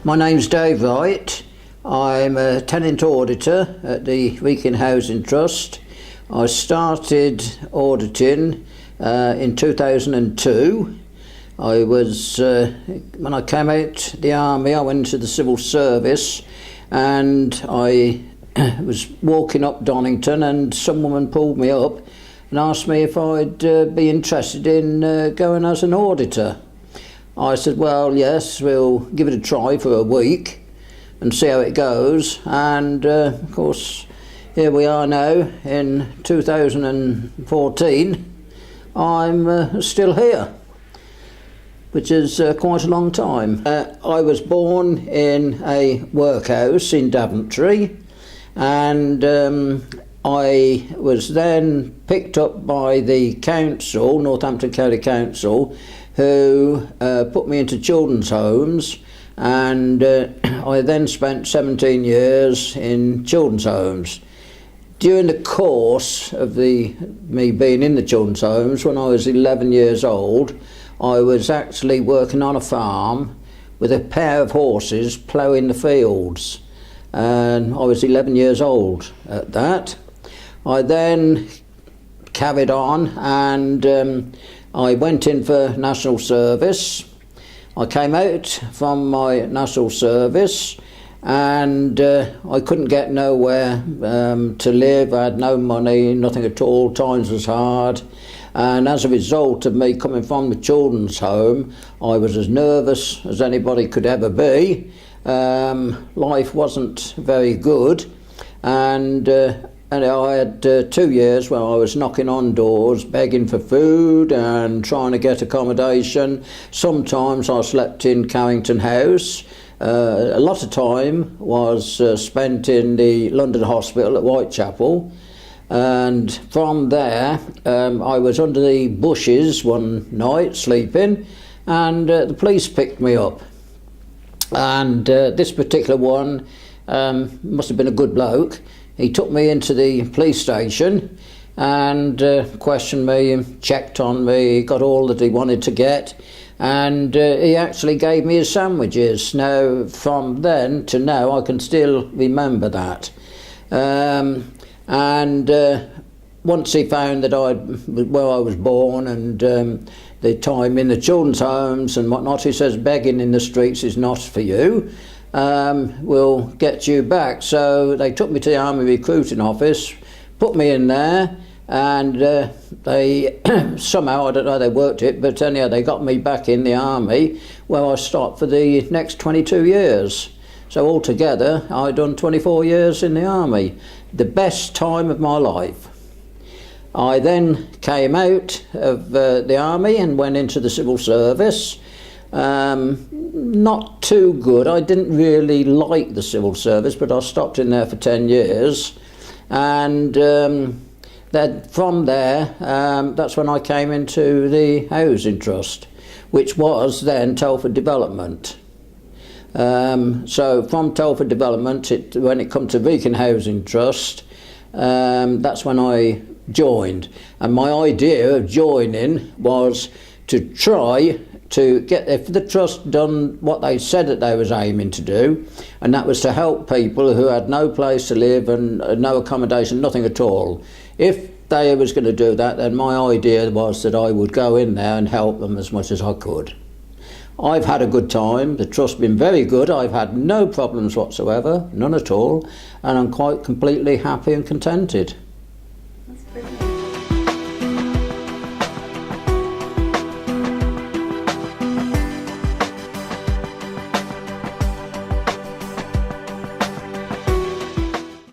My name's Dave Wright. I'm a tenant auditor at the Wrekin Housing Trust. I started auditing in 2002. I was, when I came out the army, I went into the civil service, and I was walking up Donington and some woman pulled me up and asked me if I'd be interested in going as an auditor. I said, well, yes, we'll give it a try for a week and see how it goes. And of course, here we are now in 2014. I'm still here, which is quite a long time. I was born in a workhouse in Daventry, and I was then picked up by the council, Northampton County Council, who put me into children's homes, and I then spent 17 years in children's homes. During the course of me being in the children's homes, when I was 11 years old, I was actually working on a farm with a pair of horses ploughing the fields, and I was 11 years old at that. I then carried on, and I went in for national service. I came out from my national service, and I couldn't get nowhere to live. I had no money, nothing at all. Times was hard, and as a result of me coming from the children's home, I was as nervous as anybody could ever be. Life wasn't very good, and I had 2 years where I was knocking on doors, begging for food and trying to get accommodation. Sometimes I slept in Carrington House. A lot of time was spent in the London Hospital at Whitechapel. And from there, I was under the bushes one night sleeping, and the police picked me up. And this particular one must have been a good bloke. He took me into the police station and questioned me, checked on me, got all that he wanted to get, and he actually gave me his sandwiches. Now, from then to now, I can still remember that. Once he found that where I was born and the time in the children's homes and whatnot, he says, begging in the streets is not for you. We'll get you back. So they took me to the Army Recruiting Office, put me in there, and they somehow, I don't know how they worked it, but anyhow they got me back in the Army, where I stopped for the next 22 years. So altogether I'd done 24 years in the Army, the best time of my life. I then came out of the Army and went into the civil service. Not too good. I didn't really like the civil service, but I stopped in there for 10 years, and then from there, that's when I came into the Housing Trust, which was then Telford Development. So from Telford Development, when it come to Wrekin Housing Trust, that's when I joined, and my idea of joining was to try to get the trust done what they said that they was aiming to do, and that was to help people who had no place to live and no accommodation, nothing at all. If they was going to do that, then my idea was that I would go in there and help them as much as I could. I've had a good time. The trust's been very good. I've had no problems whatsoever, none at all, and I'm quite completely happy and contented.